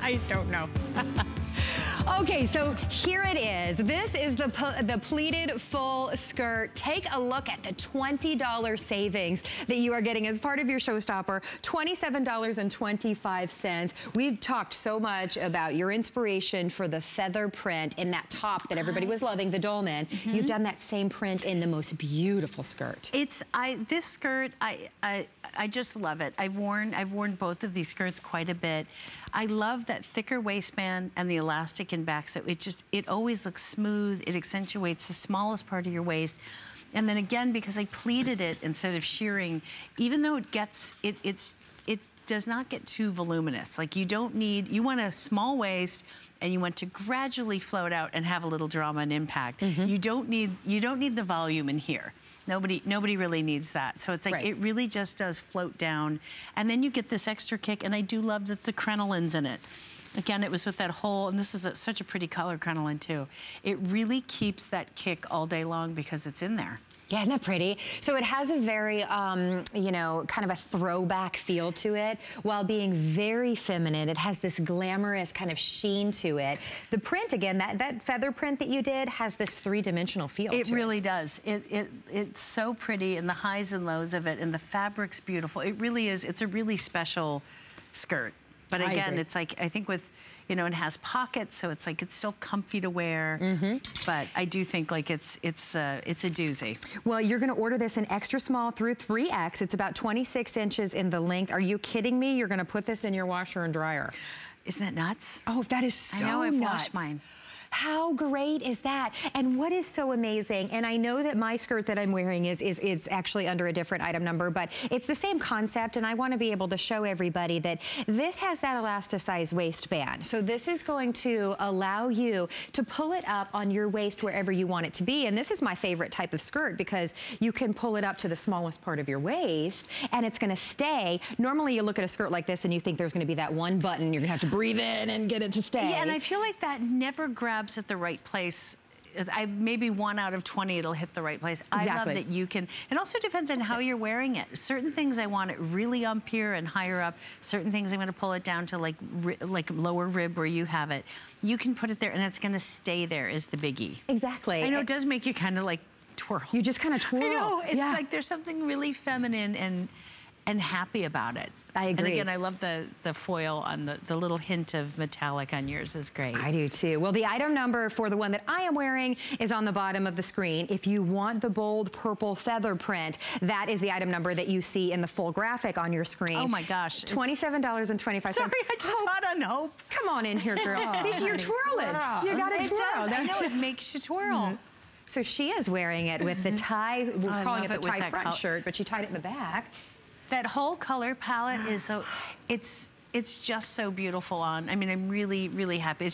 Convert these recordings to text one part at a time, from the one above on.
I don't know. Okay, so here it is. This is the pleated full skirt. Take a look at the $20 savings that you are getting as part of your showstopper, $27.25. We've talked so much about your inspiration for the feather print in that top that everybody was loving, the dolman. You've done that same print in the most beautiful skirt. This skirt, I just love it. I've worn both of these skirts quite a bit. I love that thicker waistband and the elastic in back, so it always looks smooth. It accentuates the smallest part of your waist. And then again, because I pleated it instead of shearing, even though it does not get too voluminous. Like you want a small waist and you want to gradually float out and have a little drama and impact. You don't need the volume in here. Nobody really needs that. So it's like, it really just does float down. And then you get this extra kick, and I do love that the crenoline's in it. Again, it was with that whole, and this is such a pretty color crinoline too. It really keeps that kick all day long because it's in there. Yeah, isn't that pretty? So it has a very, you know, kind of a throwback feel to it while being very feminine. It has this glamorous kind of sheen to it. The print, again, that feather print that you did has this three-dimensional feel to it. It really does. It's so pretty, and the highs and lows of it, and the fabric's beautiful. It really is. It's a really special skirt. But again, it's like, I think with, you know, it has pockets, so it's like it's still comfy to wear. But I do think like it's a doozy. Well, you're going to order this in extra small through 3X. It's about 26 inches in the length. Are you kidding me? You're going to put this in your washer and dryer. Isn't that nuts? Oh, that is so nuts. I know, I've washed mine. How great is that? And what is so amazing, and I know that my skirt that I'm wearing it's actually under a different item number, but it's the same concept, and I want to be able to show everybody that this has that elasticized waistband. So this is going to allow you to pull it up on your waist wherever you want it to be. And this is my favorite type of skirt because you can pull it up to the smallest part of your waist, and it's going to stay. Normally you look at a skirt like this and you think there's going to be that one button you're going to have to breathe in and get it to stay. Yeah, and I feel like that never grabs at the right place. Maybe 1 out of 20 it'll hit the right place. Exactly. I love that you can, it also depends on how you're wearing it. Certain things I want it really up here and higher up. Certain things I'm going to pull it down to like lower rib where you have it. You can put it there and it's going to stay there is the biggie. Exactly. I know it does make you kind of like twirl. You just kind of twirl. I know, it's like there's something really feminine and happy about it. I agree. And again, I love the foil on the little hint of metallic on yours is great. I do too. Well, the item number for the one that I am wearing is on the bottom of the screen. If you want the bold purple feather print, that is the item number that you see in the full graphic on your screen. Oh my gosh. $27.25. Sorry, I just saw it on Hope. Come on in here, girl. See, you're twirling. You got to twirl. Does. I know, it makes you twirl. So she is wearing it with the tie, we're calling it the tie front shirt, but she tied it in the back. That whole color palette is so, it's just so beautiful on. I mean, I'm really, really happy.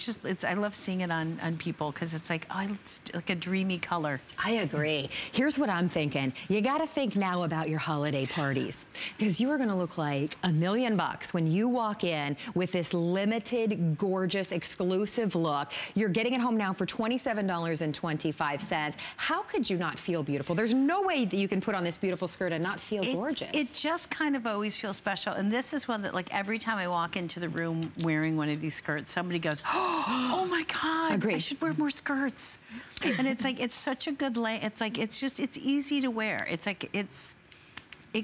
I love seeing it on people because it's like, oh, it's like a dreamy color. I agree. Here's what I'm thinking. You got to think now about your holiday parties because you are going to look like $1,000,000 when you walk in with this limited, gorgeous, exclusive look. You're getting it home now for $27.25. How could you not feel beautiful? There's no way that you can put on this beautiful skirt and not feel gorgeous. It just kind of always feels special. And this is one that like every time I walk into the room wearing one of these skirts, somebody goes, oh my God, Agreed. I should wear more skirts. And it's like, it's such a good it's like, it's easy to wear. It's like, it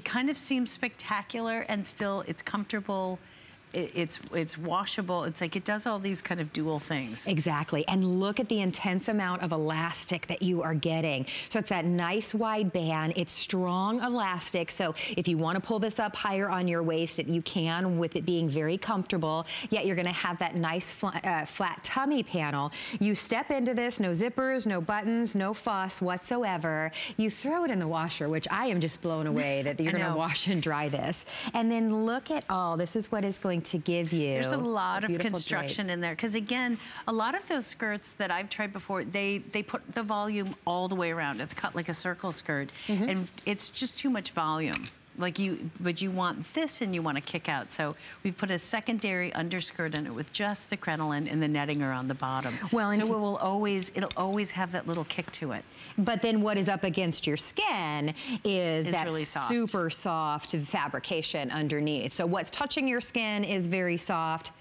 kind of seems spectacular and still it's comfortable. It's washable. It's like it does all these kind of dual things. Exactly. And look at the intense amount of elastic that you are getting. So it's that nice wide band. It's strong elastic. So if you want to pull this up higher on your waist, you can with it being very comfortable. Yet you're going to have that nice flat tummy panel. You step into this, no zippers, no buttons, no fuss whatsoever. You throw it in the washer, which I am just blown away that you're going to wash and dry this. And then look at all, this is what is going to give you. There's a lot of construction in there because again, a lot of those skirts that I've tried before, they put the volume all the way around. It's cut like a circle skirt and it's just too much volume. But you want this and you want to kick out. So we've put a secondary underskirt in it with just the crinoline and the netting around the bottom. Well, so it'll always have that little kick to it. But then what is up against your skin is that really soft. Super soft fabrication underneath. So what's touching your skin is very soft.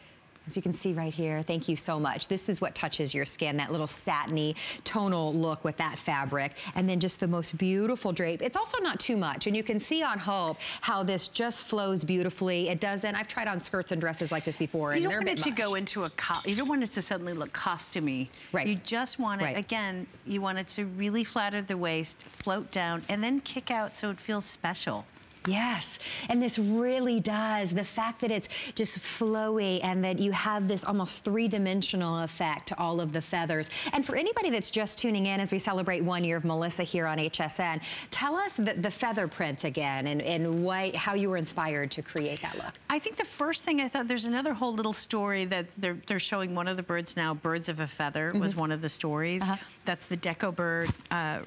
As you can see right here, thank you so much. This is what touches your skin, that little satiny tonal look with that fabric. And then just the most beautiful drape. It's also not too much. And you can see on Hope how this just flows beautifully. It doesn't, I've tried on skirts and dresses like this before. You don't want it to go into you don't want it to suddenly look costumey. Right. You just want it, again, you want it to really flatter the waist, float down, and then kick out so it feels special. Yes, and this really does. The fact that it's just flowy and that you have this almost three-dimensional effect to all of the feathers. And for anybody that's just tuning in as we celebrate 1 year of Melissa here on HSN, tell us the feather print again and how you were inspired to create that look. I think the first thing I thought, there's another whole little story that they're showing one of the birds now, Birds of a Feather was one of the stories. That's the deco bird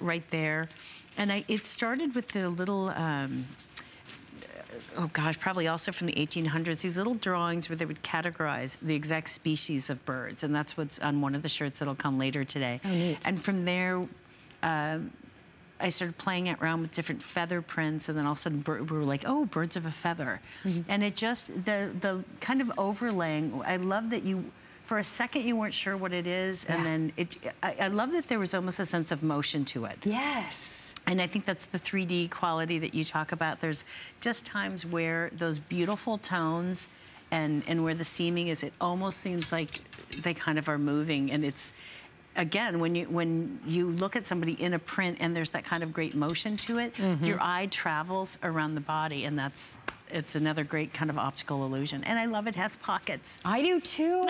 right there. And it started with the little, oh gosh, probably also from the 1800s, these little drawings where they would categorize the exact species of birds. And that's what's on one of the shirts that'll come later today. Oh, neat. And from there, I started playing around with different feather prints, and then all of a sudden we were like, oh, birds of a feather. And it just, the kind of overlaying, I love that for a second you weren't sure what it is, and then I love that there was almost a sense of motion to it. Yes. And I think that's the 3D quality that you talk about. There's just times where those beautiful tones and where the seaming is, it almost seems like they kind of are moving. And it's, again, when you look at somebody in a print and there's that kind of great motion to it, your eye travels around the body, and it's another great kind of optical illusion. And I love it has pockets. I do too.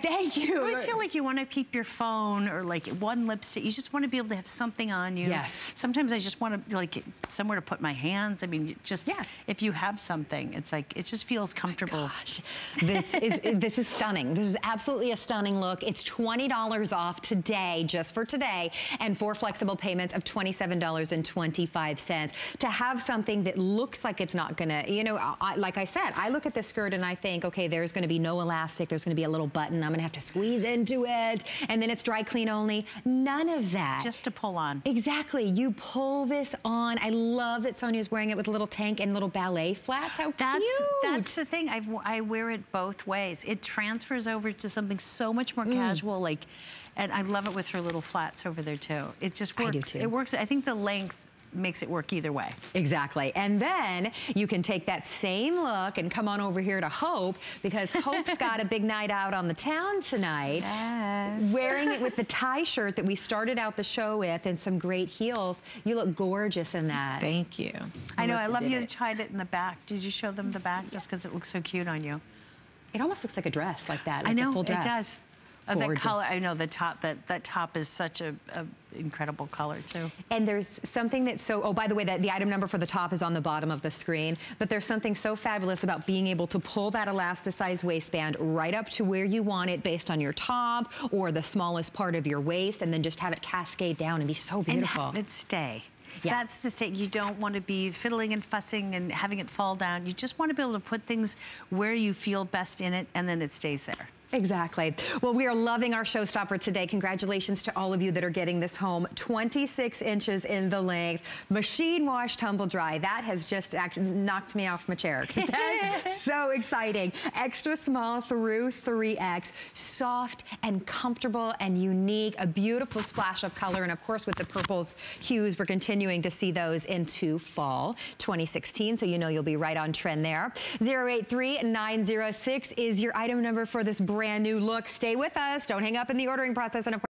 Thank you. I always feel like you want to keep your phone or like one lipstick. You just want to be able to have something on you. Yes. Sometimes I just want to like somewhere to put my hands. I mean, just if you have something, it's like, it just feels comfortable. Gosh. This is stunning. This is absolutely a stunning look. It's $20 off today, just for today, and 4 flexible payments of $27.25. To have something that looks like it's not gonna, you know, like I said, I look at this skirt and I think, okay, there's gonna be no elastic, there's gonna be a little button, I'm gonna have to squeeze into it, and then it's dry clean only. None of that. Just to pull on. Exactly, you pull this on. I love that Sonia's wearing it with a little tank and little ballet flats. How cute. That's the thing, I wear it both ways. It transfers over to something so much more casual, like, and I love it with her little flats over there too. It just works. I do too. It works, I think the length makes it work either way. Exactly. And then you can take that same look and come on over here to Hope, because Hope's got a big night out on the town tonight. Yes. Wearing it with the tie shirt that we started out the show with and some great heels. You look gorgeous in that. Thank you. I know, I love you tied it in the back. Did you show them the back just because it looks so cute on you? It almost looks like a dress like that. Like I know, a full dress. it does. That color, I know the top, that top is such a incredible color too. And there's something that's so, oh, by the way, the item number for the top is on the bottom of the screen, but there's something so fabulous about being able to pull that elasticized waistband right up to where you want it based on your top or the smallest part of your waist, and then just have it cascade down and be so beautiful. And have it stay. Yeah. That's the thing. You don't want to be fiddling and fussing and having it fall down. You just want to be able to put things where you feel best in it, and then it stays there. Exactly. Well, we are loving our showstopper today. Congratulations to all of you that are getting this home. 26 inches in the length, machine wash, tumble dry. That has just knocked me off my chair. That's so exciting. Extra small through 3X, soft and comfortable and unique. A beautiful splash of color, and of course with the purples hues, we're continuing to see those into fall 2016. So you know you'll be right on trend there. 083906 is your item number for this brand new look. Stay with us. Don't hang up in the ordering process. And of course,